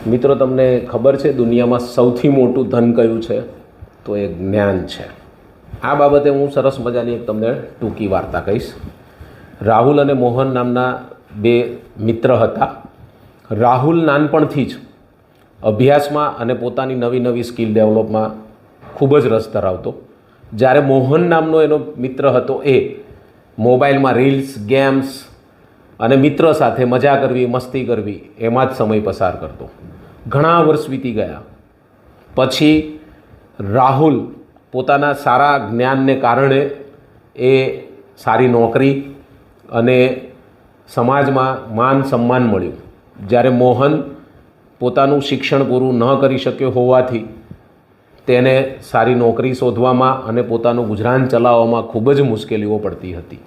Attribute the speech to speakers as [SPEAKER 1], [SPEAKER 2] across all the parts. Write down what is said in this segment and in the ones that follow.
[SPEAKER 1] મિત્રો, તમને ખબર છે દુનિયામાં સૌથી મોટું ધન કયું છે? તો એ જ્ઞાન છે. આ બાબતે હું સરસ મજાની એક તમને ટૂંકી વાર્તા કહીશ. રાહુલ અને મોહન નામના બે મિત્ર હતા. રાહુલ નાનપણથી જ અભ્યાસમાં અને પોતાની નવી નવી સ્કિલ ડેવલપમાં ખૂબ જ રસ ધરાવતો. જ્યારે મોહન નામનો એનો મિત્ર હતો એ મોબાઈલમાં રીલ્સ, ગેમ્સ અને મિત્ર સાથે મજા કરવી, મસ્તી કરવી એમાં જ સમય પસાર કરતો. ઘણા વર્ષ વીતી ગયા પછી રાહુલ પોતાના સારા જ્ઞાનને કારણે એ સારી નોકરી અને સમાજમાં માન સન્માન મળ્યું. જ્યારે મોહન પોતાનું શિક્ષણ પૂરું ન કરી શક્યો હોવાથી તેને સારી નોકરી શોધવામાં અને પોતાનું ગુજરાન ચલાવવામાં ખૂબ જ મુશ્કેલીઓ પડતી હતી.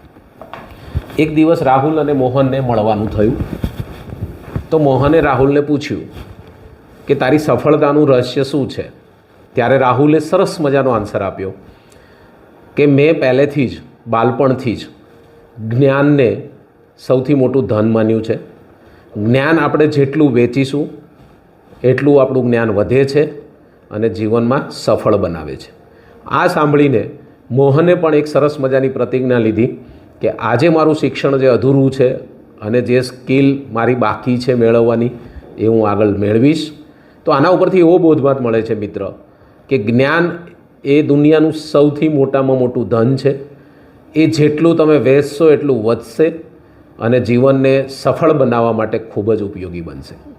[SPEAKER 1] એક દિવસ રાહુલ અને મોહનને મળવાનું થયું. તો મોહને રાહુલને પૂછ્યું કે તારી સફળતાનું રહસ્ય શું છે? ત્યારે રાહુલે સરસ મજાનો આન્સર આપ્યો કે મેં પહેલેથી જ બાળપણથી જ જ્ઞાનને સૌથી મોટું ધન માન્યું છે. જ્ઞાન આપણે જેટલું વેચીશું એટલું આપણું જ્ઞાન વધે છે અને જીવનમાં સફળ બનાવે છે. આ સાંભળીને મોહને પણ એક સરસ મજાની પ્રતિજ્ઞા લીધી કે આજે મારું શિક્ષણ જે અધૂરું છે અને જે સ્કિલ મારી બાકી છે મેળવવાની એ હું આગળ મેળવીશ. તો આના ઉપરથી એવો બોધપાઠ મળે છે મિત્ર કે જ્ઞાન એ દુનિયાનું સૌથી મોટામાં મોટું ધન છે. એ જેટલું તમે વેચશો એટલું વધશે અને જીવનને સફળ બનાવવા માટે ખૂબ જ ઉપયોગી બનશે.